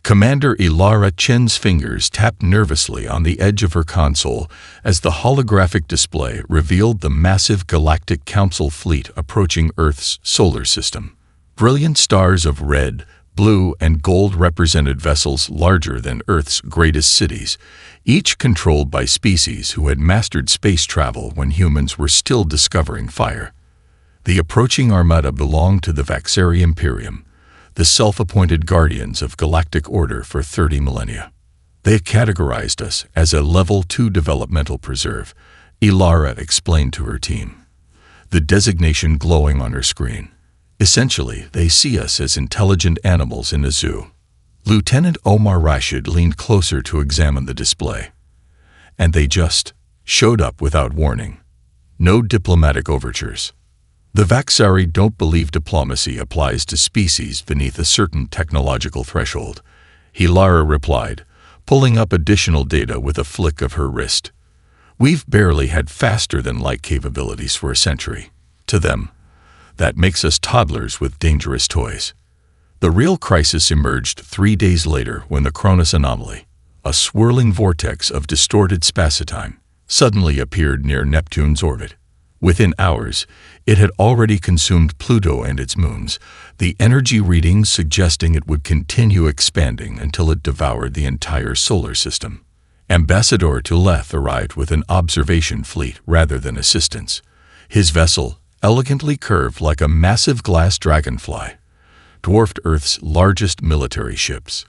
Commander Ilara Chen's fingers tapped nervously on the edge of her console as the holographic display revealed the massive Galactic Council fleet approaching Earth's solar system. Brilliant stars of red, blue, and gold represented vessels larger than Earth's greatest cities, each controlled by species who had mastered space travel when humans were still discovering fire. The approaching armada belonged to the Vaxari Imperium, the self-appointed guardians of galactic order for 30 millennia. They categorized us as a Level 2 developmental preserve, Ilara explained to her team, the designation glowing on her screen. Essentially, they see us as intelligent animals in a zoo. Lieutenant Omar Rashid leaned closer to examine the display. And they just showed up without warning. No diplomatic overtures. The Vaxari don't believe diplomacy applies to species beneath a certain technological threshold, Ilara replied, pulling up additional data with a flick of her wrist. We've barely had faster-than-light capabilities for a century. To them, that makes us toddlers with dangerous toys. The real crisis emerged 3 days later when the Cronus anomaly, a swirling vortex of distorted spacetime, suddenly appeared near Neptune's orbit. Within hours, it had already consumed Pluto and its moons, the energy readings suggesting it would continue expanding until it devoured the entire solar system. Ambassador Tuleth arrived with an observation fleet rather than assistance. His vessel, elegantly curved like a massive glass dragonfly, dwarfed Earth's largest military ships.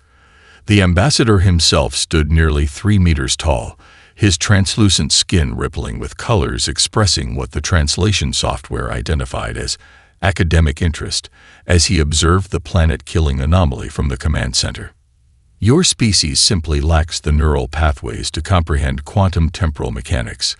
The ambassador himself stood nearly 3 meters tall, his translucent skin rippling with colors expressing what the translation software identified as academic interest as he observed the planet-killing anomaly from the command center. Your species simply lacks the neural pathways to comprehend quantum temporal mechanics,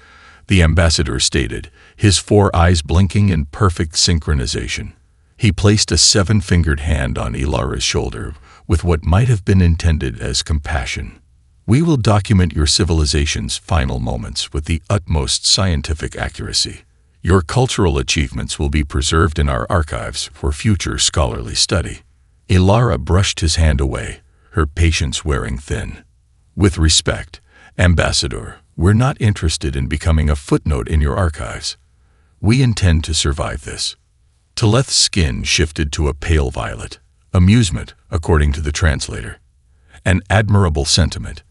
the ambassador stated, his 4 eyes blinking in perfect synchronization. He placed a 7-fingered hand on Ilara's shoulder with what might have been intended as compassion. We will document your civilization's final moments with the utmost scientific accuracy. Your cultural achievements will be preserved in our archives for future scholarly study. Ilara brushed his hand away, her patience wearing thin. With respect, Ambassador, we're not interested in becoming a footnote in your archives. We intend to survive this. Tuleth's skin shifted to a pale violet. Amusement, according to the translator. An admirable sentiment.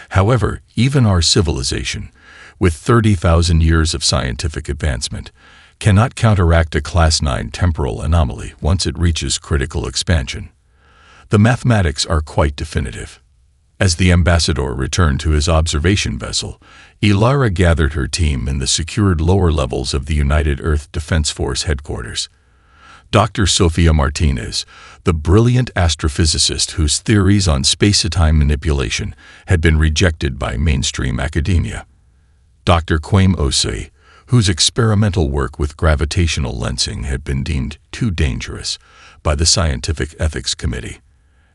However, even our civilization, with 30,000 years of scientific advancement, cannot counteract a Class 9 temporal anomaly once it reaches critical expansion. The mathematics are quite definitive. As the ambassador returned to his observation vessel, Ilara gathered her team in the secured lower levels of the United Earth Defense Force headquarters. Dr. Sofia Martinez, the brilliant astrophysicist whose theories on space-time manipulation had been rejected by mainstream academia. Dr. Kwame Osei, whose experimental work with gravitational lensing had been deemed too dangerous by the Scientific Ethics Committee.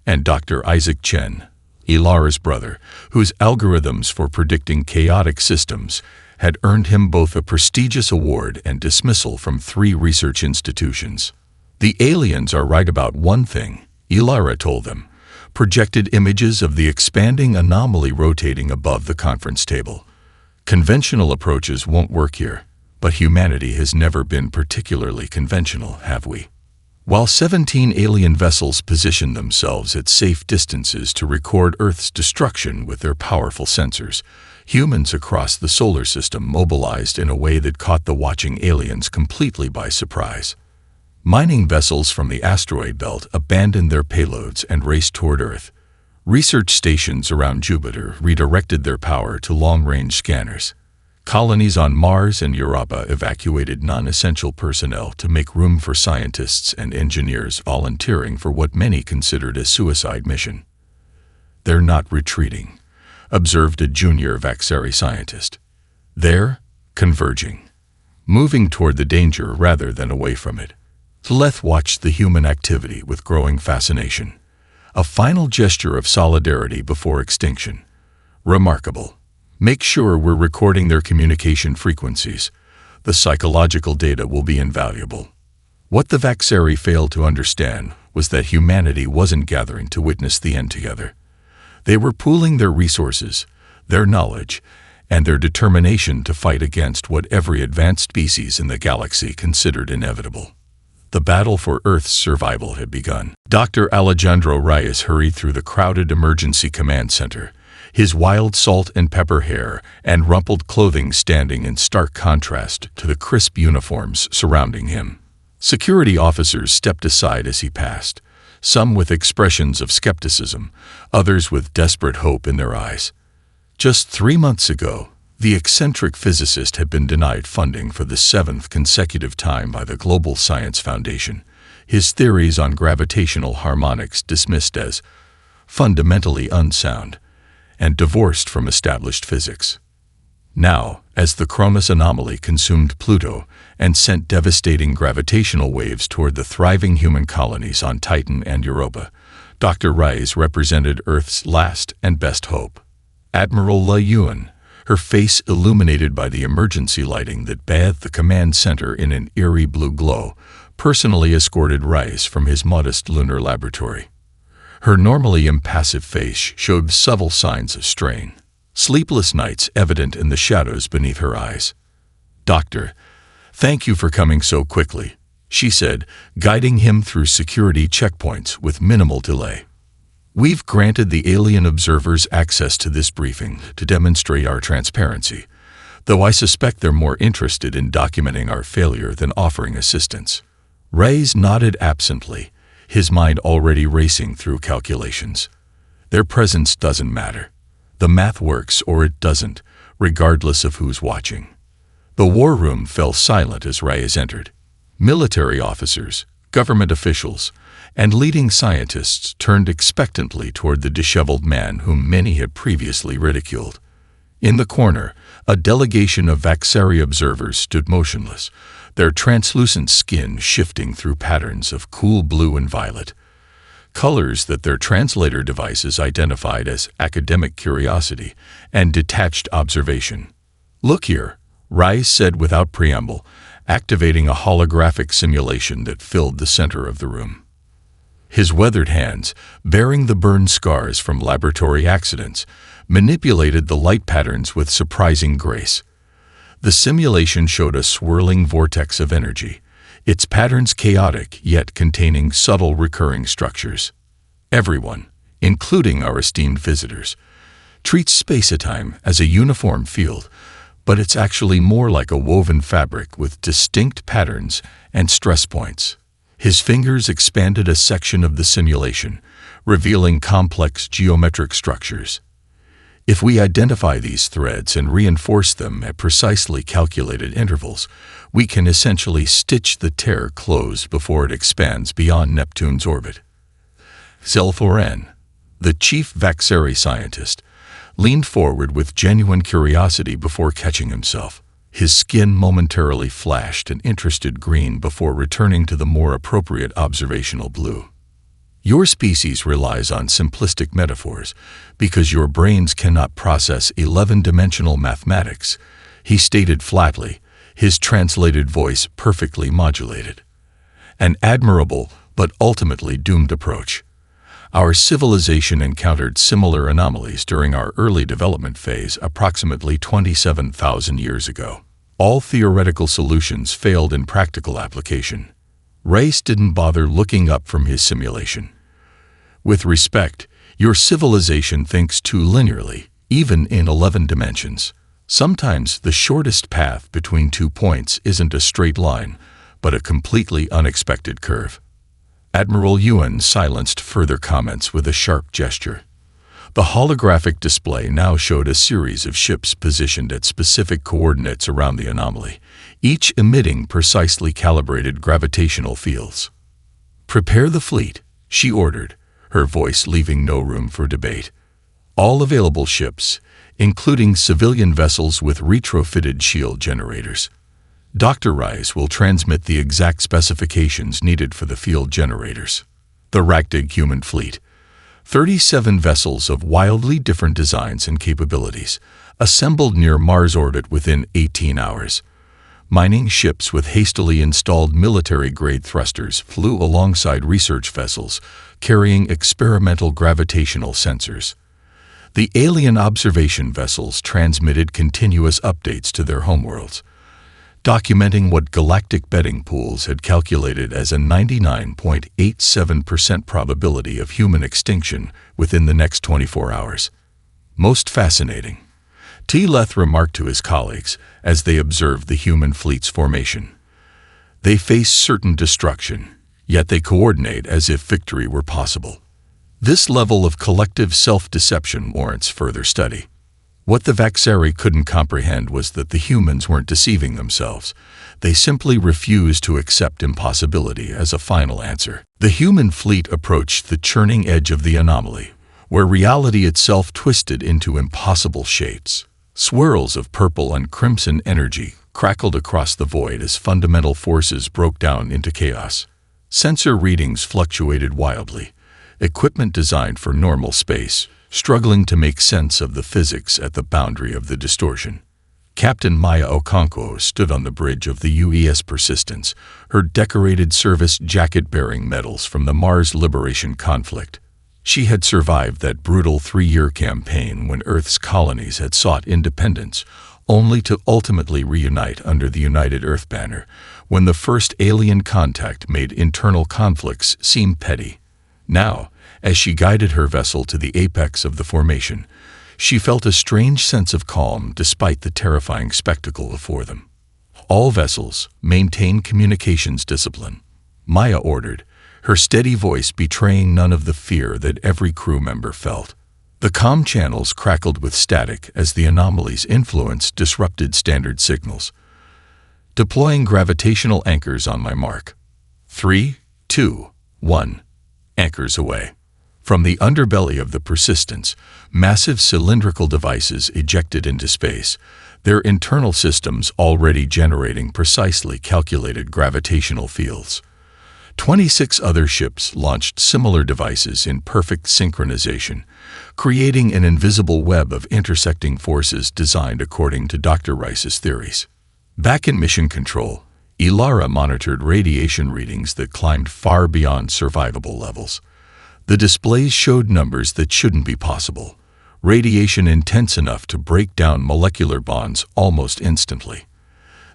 And Dr. Isaac Chen, Ilara's brother, whose algorithms for predicting chaotic systems had earned him both a prestigious award and dismissal from 3 research institutions. The aliens are right about one thing, Ilara told them, projected images of the expanding anomaly rotating above the conference table. Conventional approaches won't work here, but humanity has never been particularly conventional, have we? While 17 alien vessels positioned themselves at safe distances to record Earth's destruction with their powerful sensors, humans across the solar system mobilized in a way that caught the watching aliens completely by surprise. Mining vessels from the asteroid belt abandoned their payloads and raced toward Earth. Research stations around Jupiter redirected their power to long-range scanners. Colonies on Mars and Europa evacuated non-essential personnel to make room for scientists and engineers volunteering for what many considered a suicide mission. They're not retreating, observed a junior Vaxari scientist. They're converging, moving toward the danger rather than away from it. Tuleth watched the human activity with growing fascination. A final gesture of solidarity before extinction. Remarkable. Make sure we're recording their communication frequencies. The psychological data will be invaluable. What the Vaxari failed to understand was that humanity wasn't gathering to witness the end together. They were pooling their resources, their knowledge, and their determination to fight against what every advanced species in the galaxy considered inevitable. The battle for Earth's survival had begun. Dr. Alejandro Reyes hurried through the crowded emergency command center, his wild salt and pepper hair and rumpled clothing standing in stark contrast to the crisp uniforms surrounding him. Security officers stepped aside as he passed, some with expressions of skepticism, others with desperate hope in their eyes. Just 3 months ago, the eccentric physicist had been denied funding for the 7th consecutive time by the Global Science Foundation, his theories on gravitational harmonics dismissed as fundamentally unsound and divorced from established physics. Now, as the Cronus anomaly consumed Pluto and sent devastating gravitational waves toward the thriving human colonies on Titan and Europa, Dr. Reyes represented Earth's last and best hope. Admiral Le Yuen, her face illuminated by the emergency lighting that bathed the command center in an eerie blue glow, personally escorted Reyes from his modest lunar laboratory. Her normally impassive face showed subtle signs of strain, sleepless nights evident in the shadows beneath her eyes. "Doctor, thank you for coming so quickly," she said, guiding him through security checkpoints with minimal delay. "We've granted the alien observers access to this briefing to demonstrate our transparency, though I suspect they're more interested in documenting our failure than offering assistance." Reyes nodded absently, his mind already racing through calculations. Their presence doesn't matter. The math works or it doesn't, regardless of who's watching. The war room fell silent as Reyes entered. Military officers, government officials, and leading scientists turned expectantly toward the disheveled man whom many had previously ridiculed. In the corner, a delegation of Vaxari observers stood motionless, their translucent skin shifting through patterns of cool blue and violet, colors that their translator devices identified as academic curiosity and detached observation. "Look here," Reyes said without preamble, activating a holographic simulation that filled the center of the room. His weathered hands, bearing the burn scars from laboratory accidents, manipulated the light patterns with surprising grace. The simulation showed a swirling vortex of energy, its patterns chaotic yet containing subtle recurring structures. Everyone, including our esteemed visitors, treats space-time as a uniform field, but it's actually more like a woven fabric with distinct patterns and stress points. His fingers expanded a section of the simulation, revealing complex geometric structures. If we identify these threads and reinforce them at precisely calculated intervals, we can essentially stitch the tear closed before it expands beyond Neptune's orbit. Zelforan, the chief Vaxari scientist, leaned forward with genuine curiosity before catching himself. His skin momentarily flashed an interested green before returning to the more appropriate observational blue. "Your species relies on simplistic metaphors because your brains cannot process 11-dimensional mathematics," he stated flatly, his translated voice perfectly modulated. "An admirable but ultimately doomed approach. Our civilization encountered similar anomalies during our early development phase approximately 27,000 years ago. All theoretical solutions failed in practical application." Reyes didn't bother looking up from his simulation. "With respect, your civilization thinks too linearly, even in 11 dimensions. Sometimes the shortest path between 2 points isn't a straight line, but a completely unexpected curve." Admiral Yuen silenced further comments with a sharp gesture. The holographic display now showed a series of ships positioned at specific coordinates around the anomaly, each emitting precisely calibrated gravitational fields. "Prepare the fleet," she ordered, her voice leaving no room for debate. "All available ships, including civilian vessels with retrofitted shield generators. Dr. Reyes will transmit the exact specifications needed for the field generators." The Ragdig human fleet, 37 vessels of wildly different designs and capabilities, assembled near Mars orbit within 18 hours. Mining ships with hastily installed military-grade thrusters flew alongside research vessels carrying experimental gravitational sensors. The alien observation vessels transmitted continuous updates to their homeworlds, documenting what galactic betting pools had calculated as a 99.87% probability of human extinction within the next 24 hours. Most fascinating, T-Leth remarked to his colleagues as they observed the human fleet's formation. They face certain destruction, yet they coordinate as if victory were possible. This level of collective self-deception warrants further study. What the Vaxari couldn't comprehend was that the humans weren't deceiving themselves. They simply refused to accept impossibility as a final answer. The human fleet approached the churning edge of the anomaly, where reality itself twisted into impossible shapes. Swirls of purple and crimson energy crackled across the void as fundamental forces broke down into chaos. Sensor readings fluctuated wildly, equipment designed for normal space struggling to make sense of the physics at the boundary of the distortion. Captain Maya Okonkwo stood on the bridge of the UES Persistence, her decorated service jacket bearing medals from the Mars Liberation Conflict. She had survived that brutal 3-year campaign when Earth's colonies had sought independence, only to ultimately reunite under the United Earth banner, when the first alien contact made internal conflicts seem petty. Now, as she guided her vessel to the apex of the formation, she felt a strange sense of calm despite the terrifying spectacle before them. All vessels maintain communications discipline, Maya ordered, her steady voice betraying none of the fear that every crew member felt. The comm channels crackled with static as the anomaly's influence disrupted standard signals. Deploying gravitational anchors on my mark. 3, 2, 1. Anchors away. From the underbelly of the Persistence, massive cylindrical devices ejected into space, their internal systems already generating precisely calculated gravitational fields. 26 other ships launched similar devices in perfect synchronization, creating an invisible web of intersecting forces designed according to Dr. Rice's theories. Back in Mission Control, Ilara monitored radiation readings that climbed far beyond survivable levels. The displays showed numbers that shouldn't be possible, radiation intense enough to break down molecular bonds almost instantly.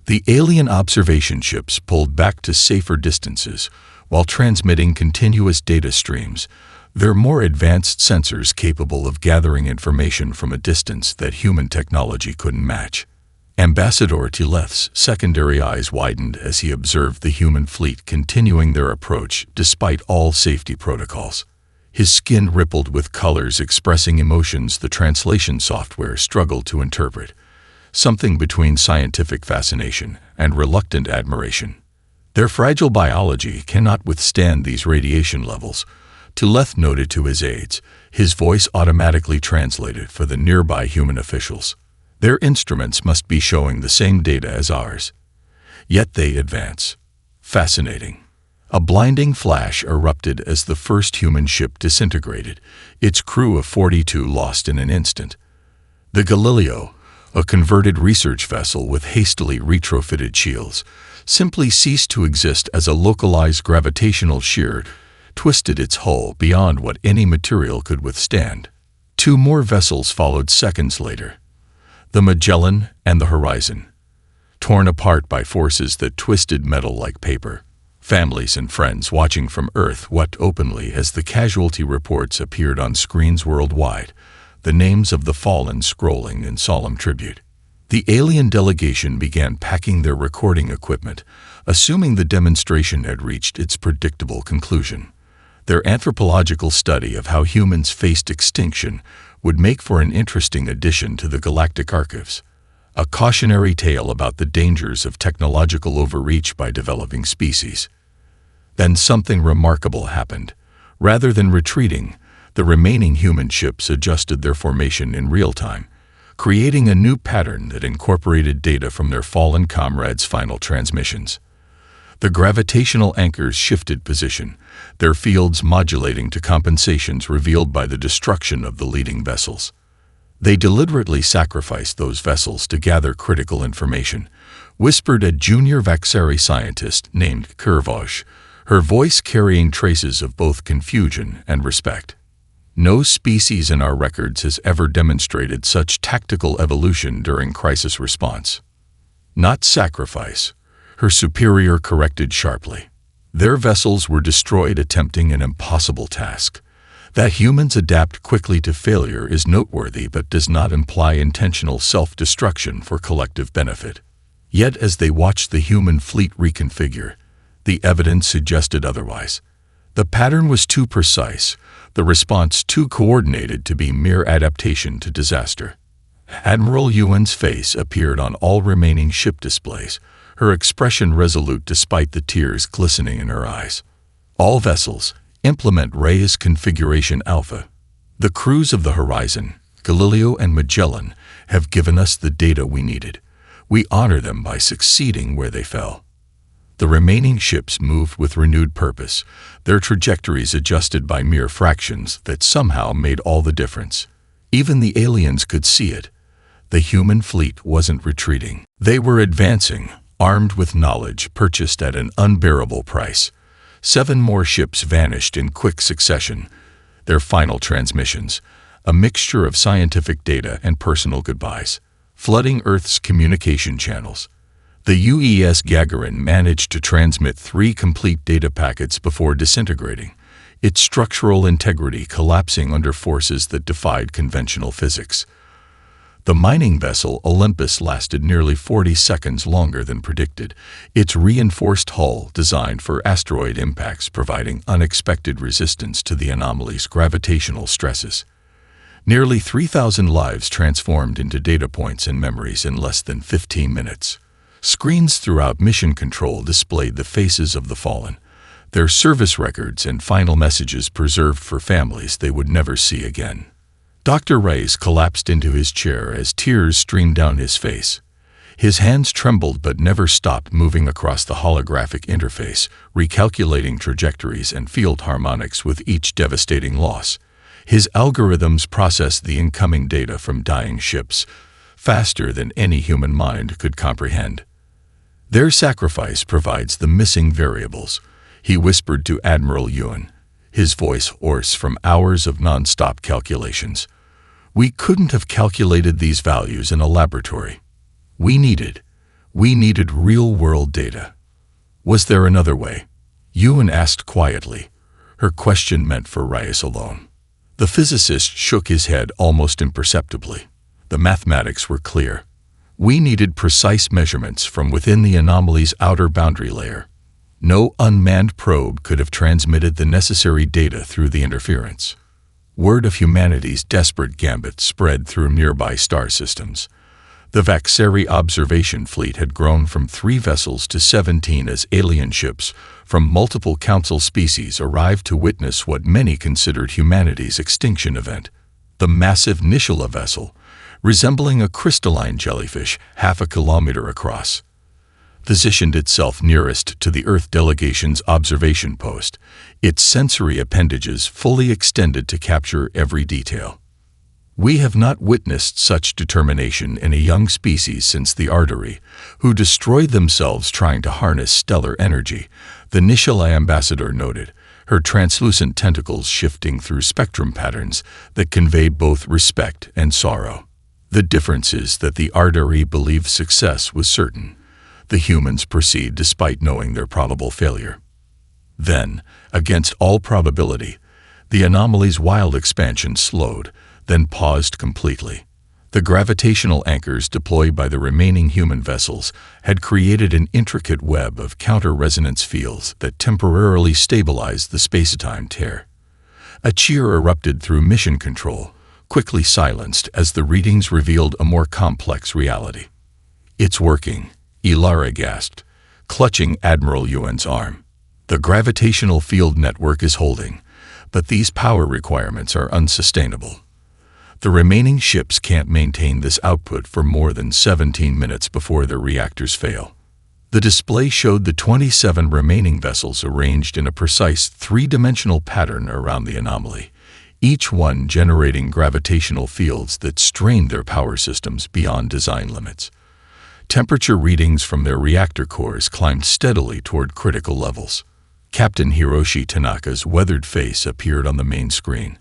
The alien observation ships pulled back to safer distances while transmitting continuous data streams, their more advanced sensors capable of gathering information from a distance that human technology couldn't match. Ambassador T-Leth's secondary eyes widened as he observed the human fleet continuing their approach despite all safety protocols. His skin rippled with colors expressing emotions the translation software struggled to interpret, something between scientific fascination and reluctant admiration. Their fragile biology cannot withstand these radiation levels, T-Leth noted to his aides, his voice automatically translated for the nearby human officials. Their instruments must be showing the same data as ours. Yet they advance. Fascinating. A blinding flash erupted as the first human ship disintegrated, its crew of 42 lost in an instant. The Galileo, a converted research vessel with hastily retrofitted shields, simply ceased to exist as a localized gravitational shear twisted its hull beyond what any material could withstand. 2 more vessels followed seconds later. The Magellan and the Horizon, torn apart by forces that twisted metal like paper. Families and friends watching from Earth wept openly as the casualty reports appeared on screens worldwide, the names of the fallen scrolling in solemn tribute. The alien delegation began packing their recording equipment, assuming the demonstration had reached its predictable conclusion. Their anthropological study of how humans faced extinction would make for an interesting addition to the Galactic Archives, a cautionary tale about the dangers of technological overreach by developing species. Then something remarkable happened. Rather than retreating, the remaining human ships adjusted their formation in real time, creating a new pattern that incorporated data from their fallen comrades' final transmissions. The gravitational anchors shifted position, their fields modulating to compensations revealed by the destruction of the leading vessels. They deliberately sacrificed those vessels to gather critical information, whispered a junior Vaxari scientist named Kurvosh, her voice carrying traces of both confusion and respect. No species in our records has ever demonstrated such tactical evolution during crisis response. Not sacrifice, her superior corrected sharply. Their vessels were destroyed attempting an impossible task. That humans adapt quickly to failure is noteworthy but does not imply intentional self-destruction for collective benefit. Yet as they watched the human fleet reconfigure, the evidence suggested otherwise. The pattern was too precise, the response too coordinated to be mere adaptation to disaster. Admiral Yuan's face appeared on all remaining ship displays, her expression resolute despite the tears glistening in her eyes. All vessels, implement Reyes Configuration Alpha. The crews of the Horizon, Galileo and Magellan, have given us the data we needed. We honor them by succeeding where they fell. The remaining ships moved with renewed purpose, their trajectories adjusted by mere fractions that somehow made all the difference. Even the aliens could see it. The human fleet wasn't retreating. They were advancing, armed with knowledge purchased at an unbearable price. 7 more ships vanished in quick succession, their final transmissions, a mixture of scientific data and personal goodbyes, flooding Earth's communication channels. The UES Gagarin managed to transmit 3 complete data packets before disintegrating, its structural integrity collapsing under forces that defied conventional physics. The mining vessel Olympus lasted nearly 40 seconds longer than predicted, its reinforced hull designed for asteroid impacts providing unexpected resistance to the anomaly's gravitational stresses. Nearly 3,000 lives transformed into data points and memories in less than 15 minutes. Screens throughout Mission Control displayed the faces of the fallen, their service records and final messages preserved for families they would never see again. Dr. Reyes collapsed into his chair as tears streamed down his face. His hands trembled but never stopped moving across the holographic interface, recalculating trajectories and field harmonics with each devastating loss. His algorithms processed the incoming data from dying ships, faster than any human mind could comprehend. Their sacrifice provides the missing variables, he whispered to Admiral Yuan, his voice hoarse from hours of non-stop calculations. We couldn't have calculated these values in a laboratory. We needed real-world data. Was there another way? Yuan asked quietly, her question meant for Reyes alone. The physicist shook his head almost imperceptibly. The mathematics were clear. We needed precise measurements from within the anomaly's outer boundary layer. No unmanned probe could have transmitted the necessary data through the interference. Word of humanity's desperate gambit spread through nearby star systems. The Vaxari observation fleet had grown from 3 vessels to 17 as alien ships from multiple council species arrived to witness what many considered humanity's extinction event. The massive Nishila vessel, resembling a crystalline jellyfish half a kilometer across, positioned itself nearest to the Earth delegation's observation post, its sensory appendages fully extended to capture every detail. We have not witnessed such determination in a young species since the Artery, who destroyed themselves trying to harness stellar energy, the Nishila ambassador noted, her translucent tentacles shifting through spectrum patterns that conveyed both respect and sorrow. The difference is that the Artery believed success was certain. The humans proceed despite knowing their probable failure. Then, against all probability, the anomaly's wild expansion slowed, then paused completely. The gravitational anchors deployed by the remaining human vessels had created an intricate web of counter-resonance fields that temporarily stabilized the space-time tear. A cheer erupted through Mission Control, quickly silenced as the readings revealed a more complex reality. It's working, Ilara gasped, clutching Admiral Yuan's arm. The gravitational field network is holding, but these power requirements are unsustainable. The remaining ships can't maintain this output for more than 17 minutes before their reactors fail. The display showed the 27 remaining vessels arranged in a precise 3-dimensional pattern around the anomaly, each one generating gravitational fields that strained their power systems beyond design limits. Temperature readings from their reactor cores climbed steadily toward critical levels. Captain Hiroshi Tanaka's weathered face appeared on the main screen,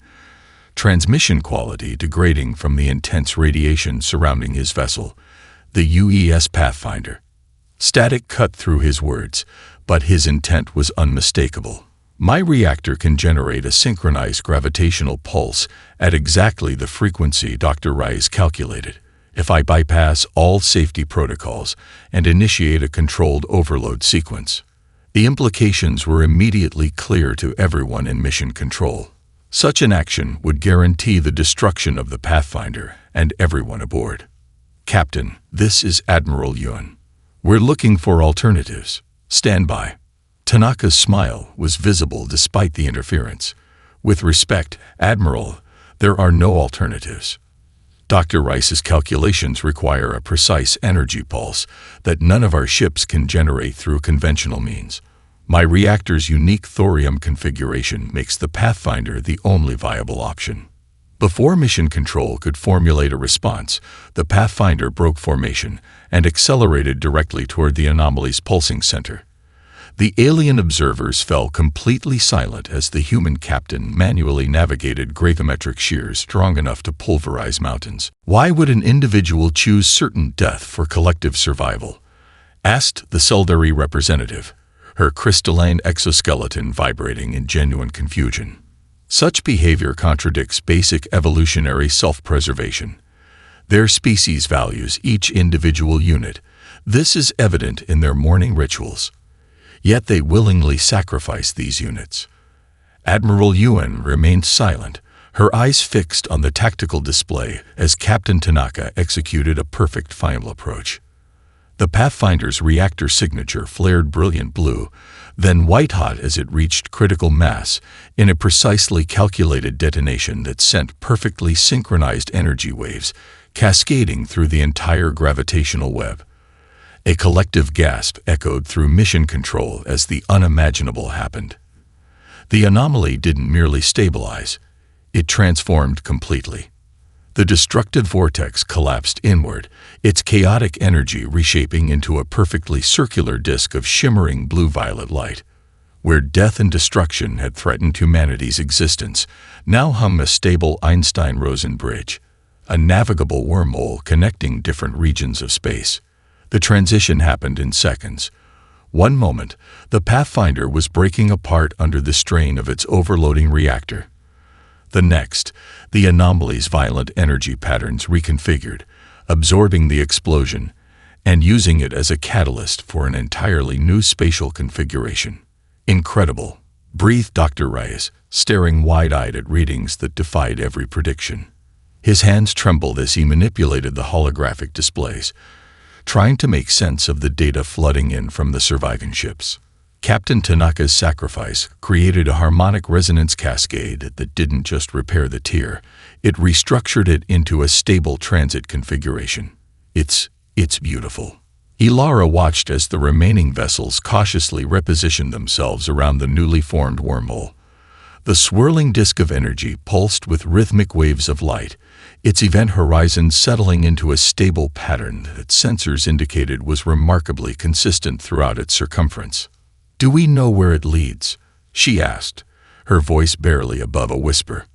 transmission quality degrading from the intense radiation surrounding his vessel, the UES Pathfinder. Static cut through his words, but his intent was unmistakable. My reactor can generate a synchronized gravitational pulse at exactly the frequency Dr. Rice calculated. If I bypass all safety protocols and initiate a controlled overload sequence, the implications were immediately clear to everyone in mission control. Such an action would guarantee the destruction of the Pathfinder and everyone aboard. Captain, this is Admiral Yuan. We're looking for alternatives. Stand by. Tanaka's smile was visible despite the interference. With respect, Admiral, there are no alternatives. Dr. Rice's calculations require a precise energy pulse that none of our ships can generate through conventional means. My reactor's unique thorium configuration makes the Pathfinder the only viable option. Before Mission Control could formulate a response, the Pathfinder broke formation and accelerated directly toward the anomaly's pulsing center. The alien observers fell completely silent as the human captain manually navigated gravimetric shears strong enough to pulverize mountains. Why would an individual choose certain death for collective survival? Asked the Seldari representative, her crystalline exoskeleton vibrating in genuine confusion. Such behavior contradicts basic evolutionary self-preservation. Their species values each individual unit. This is evident in their morning rituals. Yet they willingly sacrifice these units. Admiral Yuan remained silent, her eyes fixed on the tactical display as Captain Tanaka executed a perfect final approach. The Pathfinder's reactor signature flared brilliant blue, then white-hot as it reached critical mass in a precisely calculated detonation that sent perfectly synchronized energy waves cascading through the entire gravitational web. A collective gasp echoed through Mission Control as the unimaginable happened. The anomaly didn't merely stabilize, it transformed completely. The destructive vortex collapsed inward, its chaotic energy reshaping into a perfectly circular disk of shimmering blue-violet light. Where death and destruction had threatened humanity's existence, now hung a stable Einstein-Rosen bridge, a navigable wormhole connecting different regions of space. The transition happened in seconds. One moment, the Pathfinder was breaking apart under the strain of its overloading reactor. The next, the anomaly's violent energy patterns reconfigured, absorbing the explosion and using it as a catalyst for an entirely new spatial configuration. Incredible, breathed Dr. Reyes, staring wide-eyed at readings that defied every prediction. His hands trembled as he manipulated the holographic displays, trying to make sense of the data flooding in from the surviving ships. Captain Tanaka's sacrifice created a harmonic resonance cascade that didn't just repair the tier, it restructured it into a stable transit configuration. It's beautiful. Ilara watched as the remaining vessels cautiously repositioned themselves around the newly formed wormhole. The swirling disk of energy pulsed with rhythmic waves of light, its event horizon settling into a stable pattern that sensors indicated was remarkably consistent throughout its circumference. "Do we know where it leads?" she asked, her voice barely above a whisper.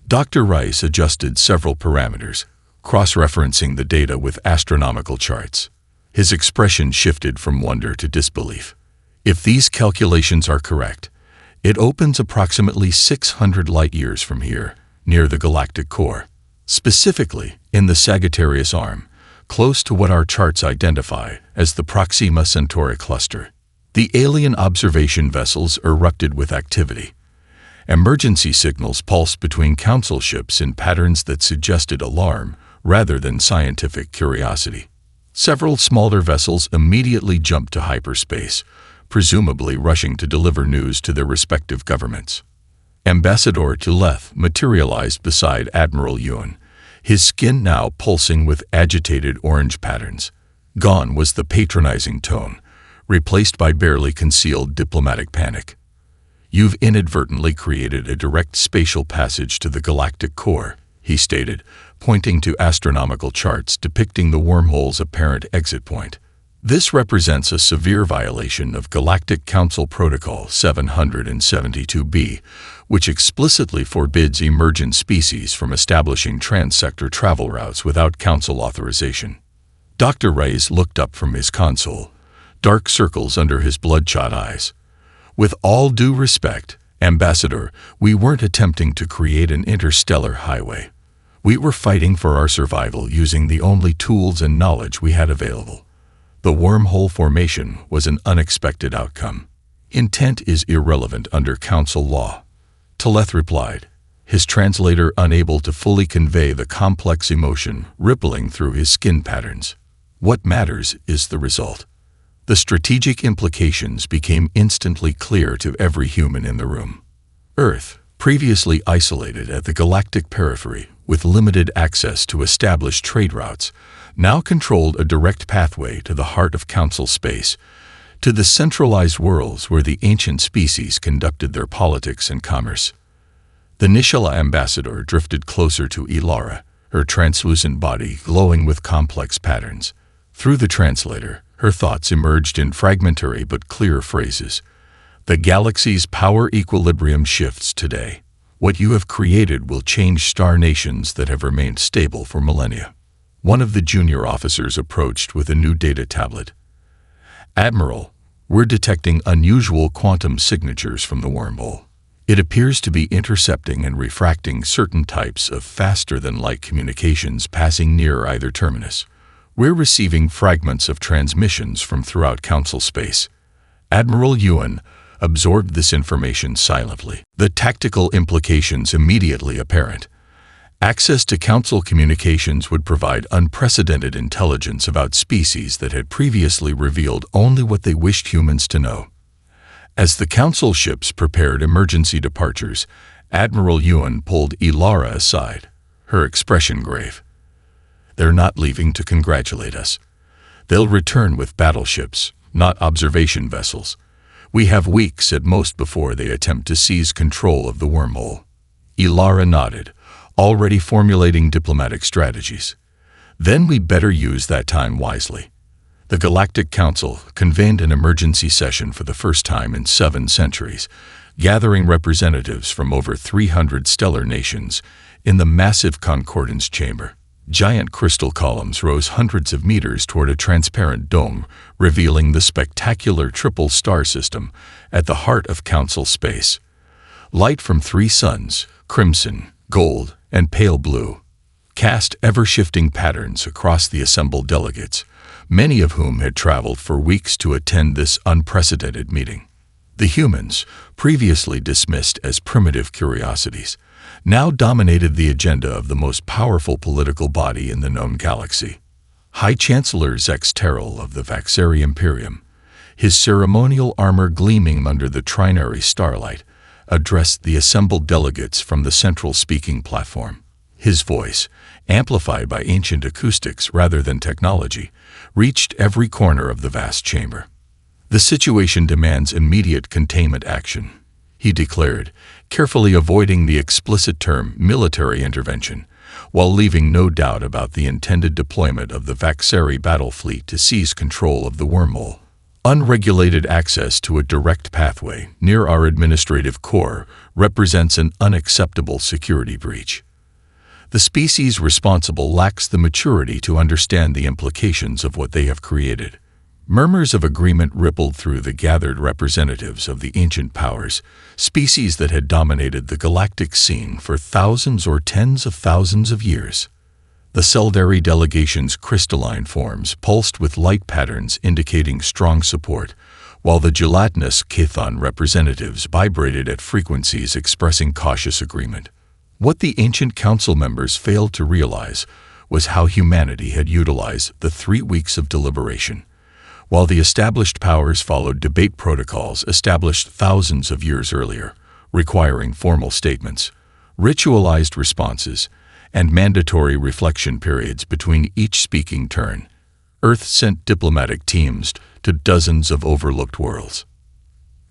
Dr. Rice adjusted several parameters, cross-referencing the data with astronomical charts. His expression shifted from wonder to disbelief. If these calculations are correct, it opens approximately 600 light-years from here, near the galactic core. Specifically, in the Sagittarius arm, close to what our charts identify as the Proxima Centauri cluster. The alien observation vessels erupted with activity. Emergency signals pulsed between council ships in patterns that suggested alarm rather than scientific curiosity. Several smaller vessels immediately jumped to hyperspace, presumably rushing to deliver news to their respective governments. Ambassador Tuleth materialized beside Admiral Yuan, his skin now pulsing with agitated orange patterns. Gone was the patronizing tone, replaced by barely concealed diplomatic panic. "You've inadvertently created a direct spatial passage to the galactic core," he stated, pointing to astronomical charts depicting the wormhole's apparent exit point. This represents a severe violation of Galactic Council Protocol 772b, which explicitly forbids emergent species from establishing trans-sector travel routes without Council authorization. Dr. Reyes looked up from his console, dark circles under his bloodshot eyes. With all due respect, Ambassador, we weren't attempting to create an interstellar highway. We were fighting for our survival using the only tools and knowledge we had available. The wormhole formation was an unexpected outcome. Intent is irrelevant under Council law. Teleth replied, his translator unable to fully convey the complex emotion rippling through his skin patterns. What matters is the result. The strategic implications became instantly clear to every human in the room. Earth, previously isolated at the galactic periphery with limited access to established trade routes, now controlled a direct pathway to the heart of Council space, to the centralized worlds where the ancient species conducted their politics and commerce. The Nishala ambassador drifted closer to Ilara, her translucent body glowing with complex patterns. Through the translator, her thoughts emerged in fragmentary but clear phrases. The galaxy's power equilibrium shifts today. What you have created will change star nations that have remained stable for millennia. One of the junior officers approached with a new data tablet. Admiral, we're detecting unusual quantum signatures from the wormhole. It appears to be intercepting and refracting certain types of faster-than-light communications passing near either terminus. We're receiving fragments of transmissions from throughout Council space. Admiral Yuan absorbed this information silently, the tactical implications immediately apparent. Access to Council communications would provide unprecedented intelligence about species that had previously revealed only what they wished humans to know. As the Council ships prepared emergency departures, Admiral Yuan pulled Ilara aside, her expression grave. They're not leaving to congratulate us. They'll return with battleships, not observation vessels. We have weeks at most before they attempt to seize control of the wormhole. Ilara nodded, already formulating diplomatic strategies. Then we better use that time wisely. The Galactic Council convened an emergency session for the first time in 7 centuries, gathering representatives from over 300 stellar nations in the massive concordance chamber. Giant crystal columns rose hundreds of meters toward a transparent dome, revealing the spectacular triple star system at the heart of Council space. Light from 3 suns, crimson, gold, and pale blue, cast ever-shifting patterns across the assembled delegates, many of whom had traveled for weeks to attend this unprecedented meeting. The humans, previously dismissed as primitive curiosities, now dominated the agenda of the most powerful political body in the known galaxy. High Chancellor Zex Terrell of the Vaxeri Imperium, his ceremonial armor gleaming under the trinary starlight, addressed the assembled delegates from the central speaking platform. His voice, amplified by ancient acoustics rather than technology, reached every corner of the vast chamber. The situation demands immediate containment action, he declared, carefully avoiding the explicit term military intervention, while leaving no doubt about the intended deployment of the Vaxeri battle fleet to seize control of the wormhole. Unregulated access to a direct pathway near our administrative core represents an unacceptable security breach. The species responsible lacks the maturity to understand the implications of what they have created. Murmurs of agreement rippled through the gathered representatives of the ancient powers, species that had dominated the galactic scene for thousands or tens of thousands of years. The Seldari delegation's crystalline forms pulsed with light patterns indicating strong support, while the gelatinous Chthon representatives vibrated at frequencies expressing cautious agreement. What the ancient council members failed to realize was how humanity had utilized the 3 weeks of deliberation. While the established powers followed debate protocols established thousands of years earlier, requiring formal statements, ritualized responses, and mandatory reflection periods between each speaking turn, Earth sent diplomatic teams to dozens of overlooked worlds.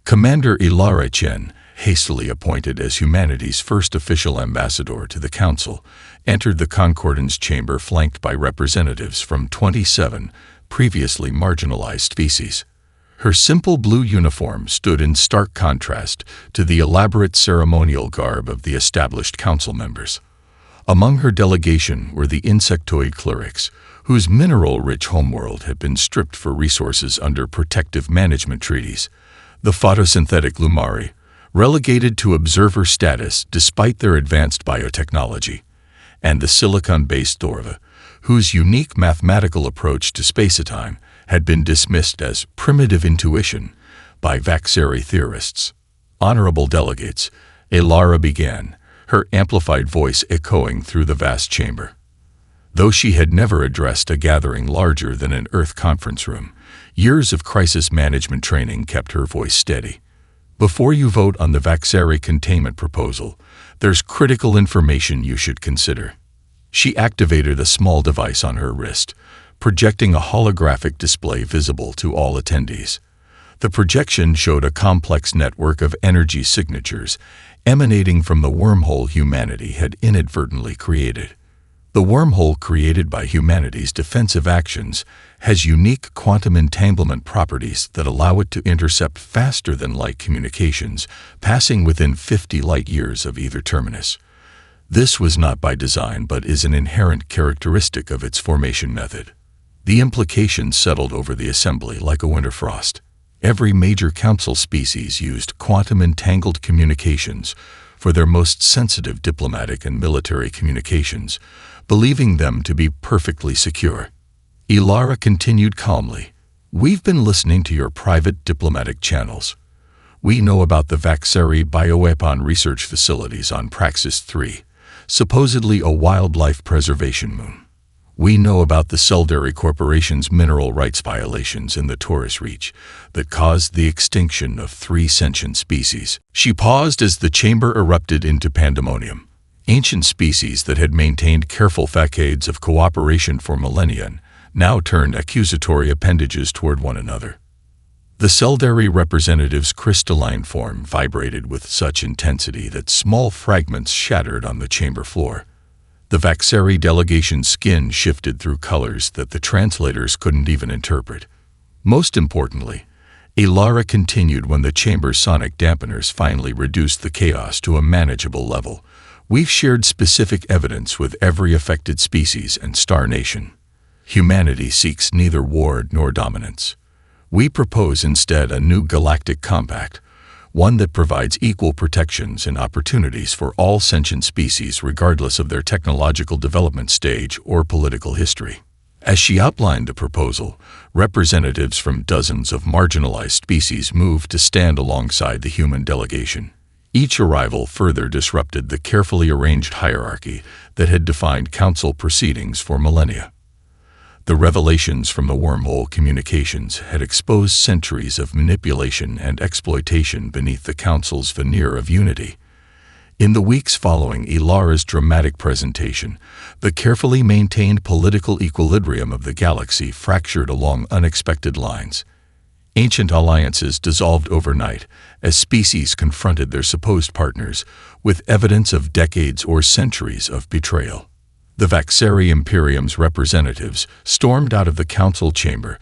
Commander Ilara Chen, hastily appointed as humanity's first official ambassador to the Council, entered the Concordance chamber flanked by representatives from 27 previously marginalized species. Her simple blue uniform stood in stark contrast to the elaborate ceremonial garb of the established council members. Among her delegation were the insectoid clerics, whose mineral-rich homeworld had been stripped for resources under protective management treaties, the photosynthetic lumari, relegated to observer status despite their advanced biotechnology, and the silicon-based Thorva, whose unique mathematical approach to spacetime had been dismissed as primitive intuition by Vaxari theorists. Honorable delegates, Elara began, her amplified voice echoing through the vast chamber. Though she had never addressed a gathering larger than an Earth conference room, years of crisis management training kept her voice steady. Before you vote on the Vaxari containment proposal, there's critical information you should consider. She activated a small device on her wrist, projecting a holographic display visible to all attendees. The projection showed a complex network of energy signatures emanating from the wormhole humanity had inadvertently created. The wormhole created by humanity's defensive actions has unique quantum entanglement properties that allow it to intercept faster-than-light communications, passing within 50 light-years of either terminus. This was not by design but is an inherent characteristic of its formation method. The implications settled over the assembly like a winter frost. Every major council species used quantum-entangled communications for their most sensitive diplomatic and military communications, believing them to be perfectly secure. Elara continued calmly, "We've been listening to your private diplomatic channels. We know about the Vaxari bioweapon research facilities on Praxis 3, supposedly a wildlife preservation moon. We know about the Seldari Corporation's mineral rights violations in the Taurus Reach that caused the extinction of 3 sentient species." She paused as the chamber erupted into pandemonium. Ancient species that had maintained careful facades of cooperation for millennia now turned accusatory appendages toward one another. The Seldari representative's crystalline form vibrated with such intensity that small fragments shattered on the chamber floor. The Vaxari delegation's skin shifted through colors that the translators couldn't even interpret. Most importantly, Elara continued when the chamber's sonic dampeners finally reduced the chaos to a manageable level. "We've shared specific evidence with every affected species and star nation. Humanity seeks neither war nor dominance. We propose instead a new galactic compact, one that provides equal protections and opportunities for all sentient species regardless of their technological development stage or political history." As she outlined the proposal, representatives from dozens of marginalized species moved to stand alongside the human delegation. Each arrival further disrupted the carefully arranged hierarchy that had defined council proceedings for millennia. The revelations from the wormhole communications had exposed centuries of manipulation and exploitation beneath the Council's veneer of unity. In the weeks following Elara's dramatic presentation, the carefully maintained political equilibrium of the galaxy fractured along unexpected lines. Ancient alliances dissolved overnight as species confronted their supposed partners with evidence of decades or centuries of betrayal. The Vaxari Imperium's representatives stormed out of the council chamber,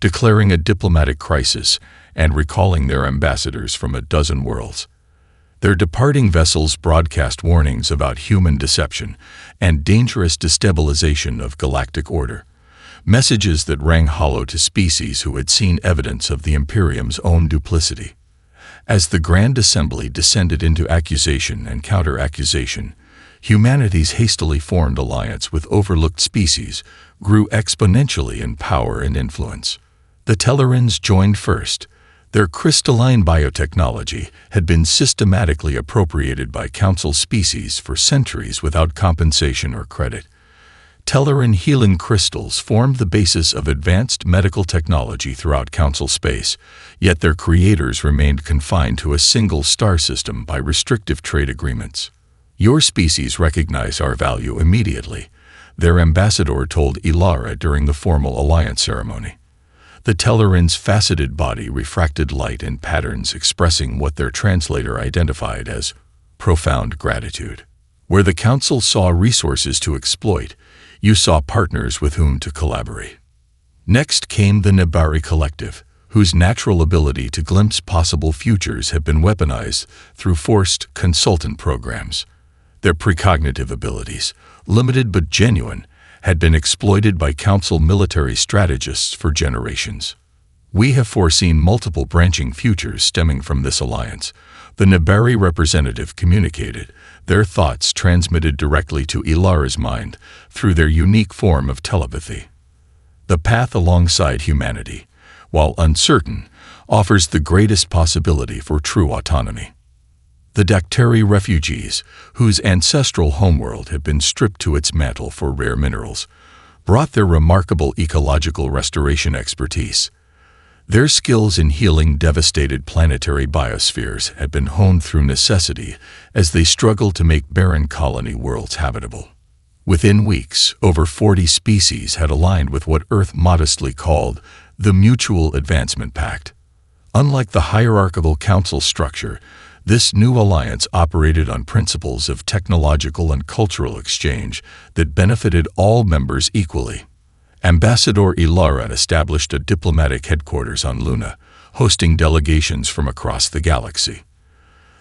declaring a diplomatic crisis and recalling their ambassadors from a dozen worlds. Their departing vessels broadcast warnings about human deception and dangerous destabilization of galactic order, messages that rang hollow to species who had seen evidence of the Imperium's own duplicity. As the Grand Assembly descended into accusation and counter-accusation, humanity's hastily formed alliance with overlooked species grew exponentially in power and influence. The Tellarans joined first. Their crystalline biotechnology had been systematically appropriated by Council species for centuries without compensation or credit. Tellaran healing crystals formed the basis of advanced medical technology throughout Council space, yet their creators remained confined to a single star system by restrictive trade agreements. "Your species recognize our value immediately," their ambassador told Elara during the formal alliance ceremony. The Tellerin's faceted body refracted light in patterns expressing what their translator identified as profound gratitude. Where the Council saw resources to exploit, you saw partners with whom to collaborate. Next came the Nabari Collective, whose natural ability to glimpse possible futures had been weaponized through forced consultant programs. Their precognitive abilities, limited but genuine, had been exploited by Council military strategists for generations. We have foreseen multiple branching futures stemming from this alliance, the Nabari representative communicated, their thoughts transmitted directly to Ilara's mind through their unique form of telepathy. The path alongside humanity, while uncertain, offers the greatest possibility for true autonomy. The Daktari refugees, whose ancestral homeworld had been stripped to its mantle for rare minerals, brought their remarkable ecological restoration expertise. Their skills in healing devastated planetary biospheres had been honed through necessity as they struggled to make barren colony worlds habitable. Within weeks, over 40 species had aligned with what Earth modestly called the Mutual Advancement Pact. Unlike the hierarchical council structure, this new alliance operated on principles of technological and cultural exchange that benefited all members equally. Ambassador Ilara established a diplomatic headquarters on Luna, hosting delegations from across the galaxy.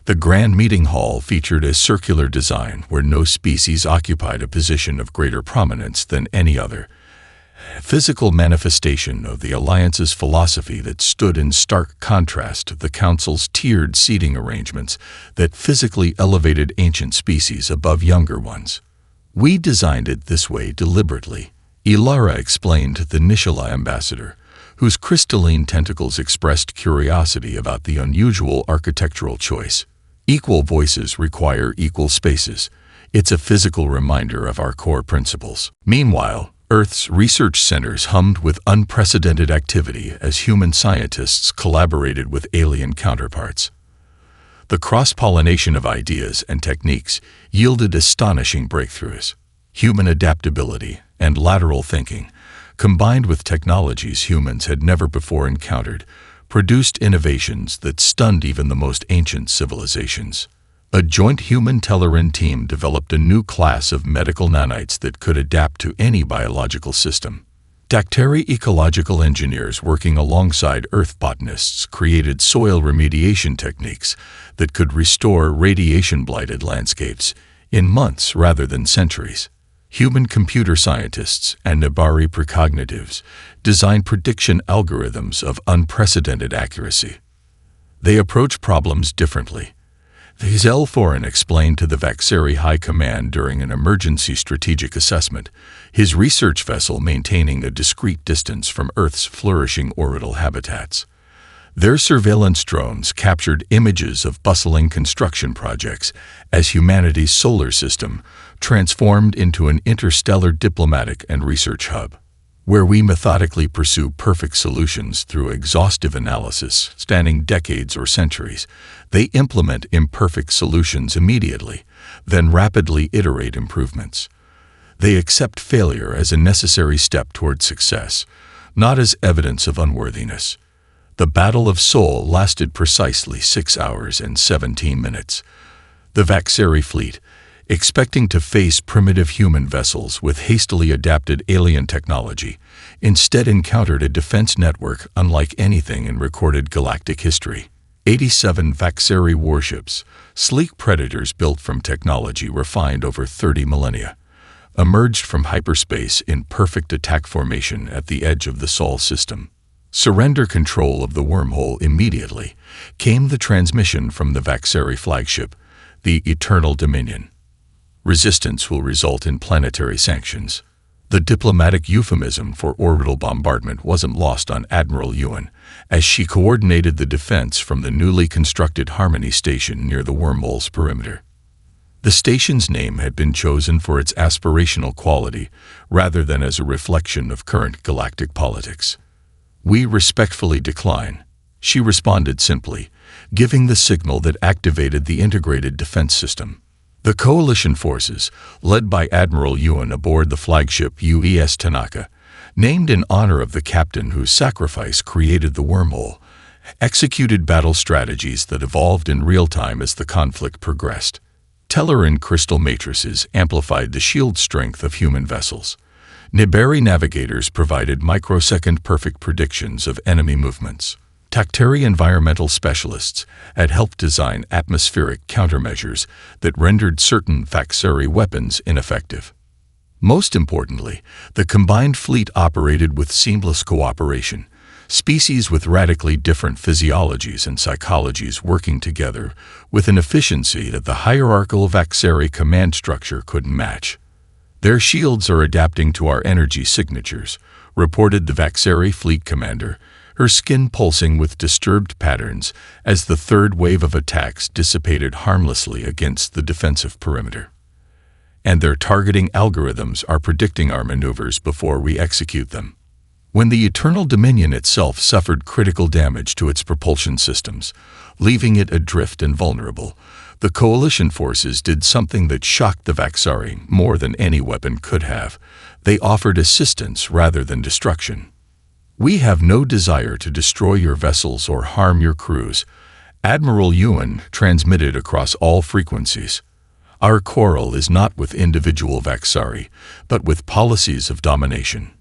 The Grand Meeting Hall featured a circular design where no species occupied a position of greater prominence than any other, a physical manifestation of the Alliance's philosophy that stood in stark contrast to the Council's tiered seating arrangements that physically elevated ancient species above younger ones. We designed it this way deliberately, Ilara explained to the Nishala ambassador, whose crystalline tentacles expressed curiosity about the unusual architectural choice. Equal voices require equal spaces. It's a physical reminder of our core principles. Meanwhile, Earth's research centers hummed with unprecedented activity as human scientists collaborated with alien counterparts. The cross-pollination of ideas and techniques yielded astonishing breakthroughs. Human adaptability and lateral thinking, combined with technologies humans had never before encountered, produced innovations that stunned even the most ancient civilizations. A joint human-Telleran team developed a new class of medical nanites that could adapt to any biological system. Daktari ecological engineers working alongside Earth botanists created soil remediation techniques that could restore radiation-blighted landscapes in months rather than centuries. Human computer scientists and Nabari precognitives designed prediction algorithms of unprecedented accuracy. They approach problems differently. Hazel Foran explained to the Vaxeri High Command during an emergency strategic assessment, his research vessel maintaining a discrete distance from Earth's flourishing orbital habitats. Their surveillance drones captured images of bustling construction projects as humanity's solar system transformed into an interstellar diplomatic and research hub, where we methodically pursue perfect solutions through exhaustive analysis spanning decades or centuries. They implement imperfect solutions immediately, then rapidly iterate improvements. They accept failure as a necessary step toward success, not as evidence of unworthiness. The Battle of Sol lasted precisely 6 hours and 17 minutes. The Vaxeri fleet, expecting to face primitive human vessels with hastily adapted alien technology, instead encountered a defense network unlike anything in recorded galactic history. 87 Vaxeri warships, sleek predators built from technology refined over 30 millennia, emerged from hyperspace in perfect attack formation at the edge of the Sol system. Surrender control of the wormhole immediately came the transmission from the Vaxeri flagship, the Eternal Dominion. Resistance will result in planetary sanctions. The diplomatic euphemism for orbital bombardment wasn't lost on Admiral Ewan, as she coordinated the defense from the newly constructed Harmony Station near the wormhole's perimeter. The station's name had been chosen for its aspirational quality rather than as a reflection of current galactic politics. "We respectfully decline," she responded simply, giving the signal that activated the integrated defense system. The coalition forces, led by Admiral Ewan aboard the flagship UES Tanaka, named in honor of the captain whose sacrifice created the wormhole, executed battle strategies that evolved in real time as the conflict progressed. Telleran crystal matrices amplified the shield strength of human vessels. Nibari navigators provided microsecond perfect predictions of enemy movements. Tactari environmental specialists had helped design atmospheric countermeasures that rendered certain Vaxari weapons ineffective. Most importantly, the combined fleet operated with seamless cooperation, species with radically different physiologies and psychologies working together with an efficiency that the hierarchical Vaxari command structure couldn't match. "Their shields are adapting to our energy signatures," reported the Vaxari fleet commander, her skin pulsing with disturbed patterns as the third wave of attacks dissipated harmlessly against the defensive perimeter. "And their targeting algorithms are predicting our maneuvers before we execute them." When the Eternal Dominion itself suffered critical damage to its propulsion systems, leaving it adrift and vulnerable, the Coalition forces did something that shocked the Vaxari more than any weapon could have. They offered assistance rather than destruction. "We have no desire to destroy your vessels or harm your crews," Admiral Ewan transmitted across all frequencies. "Our quarrel is not with individual Vaxari, but with policies of domination.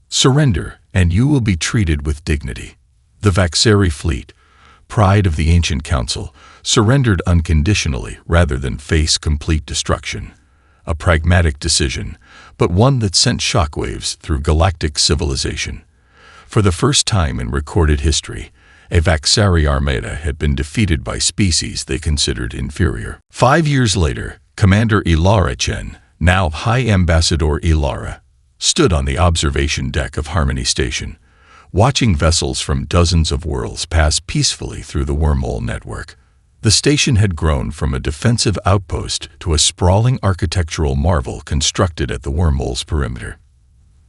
Surrender, and you will be treated with dignity." The Vaxari fleet, pride of the Ancient Council, surrendered unconditionally rather than face complete destruction. A pragmatic decision, but one that sent shockwaves through galactic civilization. For the first time in recorded history, a Vaxari armada had been defeated by species they considered inferior. 5 years later, Commander Ilara Chen, now High Ambassador Ilara, stood on the observation deck of Harmony Station, watching vessels from dozens of worlds pass peacefully through the wormhole network. The station had grown from a defensive outpost to a sprawling architectural marvel constructed at the wormhole's perimeter.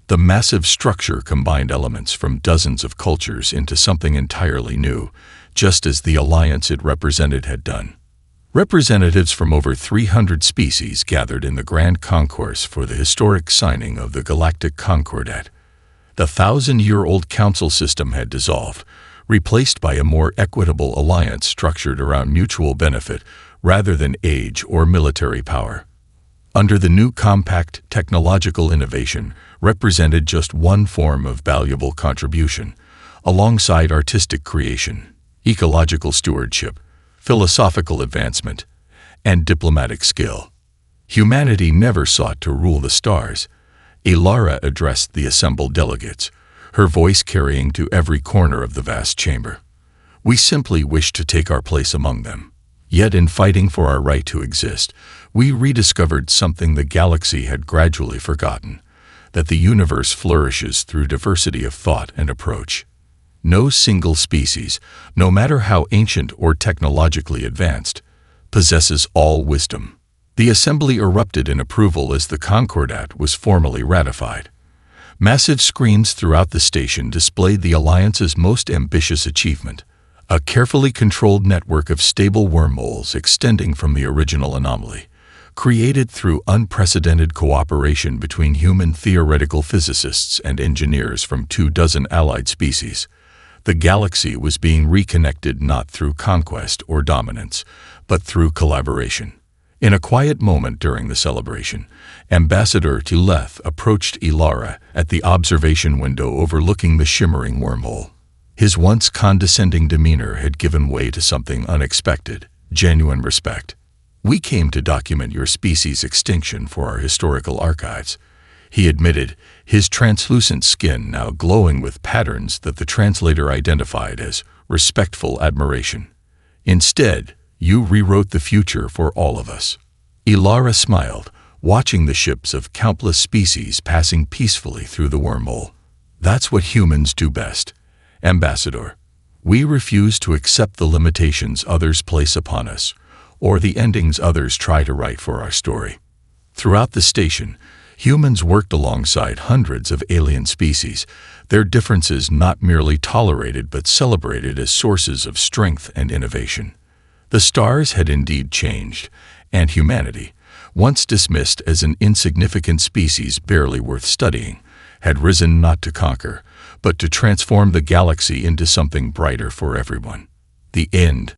The massive structure combined elements from dozens of cultures into something entirely new, just as the alliance it represented had done. Representatives from over 300 species gathered in the Grand Concourse for the historic signing of the Galactic Concordat. The 1,000-year-old council system had dissolved, replaced by a more equitable alliance structured around mutual benefit rather than age or military power. Under the new compact, technological innovation represented just one form of valuable contribution, alongside artistic creation, ecological stewardship, philosophical advancement, and diplomatic skill. Humanity never sought to rule the stars. Ilara addressed the assembled delegates, her voice carrying to every corner of the vast chamber. "We simply wish to take our place among them. Yet in fighting for our right to exist, we rediscovered something the galaxy had gradually forgotten, that the universe flourishes through diversity of thought and approach. No single species, no matter how ancient or technologically advanced, possesses all wisdom." The assembly erupted in approval as the Concordat was formally ratified. Massive screens throughout the station displayed the Alliance's most ambitious achievement, a carefully controlled network of stable wormholes extending from the original anomaly, created through unprecedented cooperation between human theoretical physicists and engineers from 24 allied species. The galaxy was being reconnected not through conquest or dominance, but through collaboration. In a quiet moment during the celebration, Ambassador Tileth approached Ilara at the observation window overlooking the shimmering wormhole. His once condescending demeanor had given way to something unexpected, genuine respect. "We came to document your species' extinction for our historical archives," he admitted, his translucent skin now glowing with patterns that the translator identified as respectful admiration. "Instead, you rewrote the future for all of us." Ilara smiled, watching the ships of countless species passing peacefully through the wormhole. "That's what humans do best, Ambassador. We refuse to accept the limitations others place upon us, or the endings others try to write for our story." Throughout the station, humans worked alongside hundreds of alien species, their differences not merely tolerated but celebrated as sources of strength and innovation. The stars had indeed changed, and humanity, once dismissed as an insignificant species barely worth studying, had risen not to conquer, but to transform the galaxy into something brighter for everyone. The end.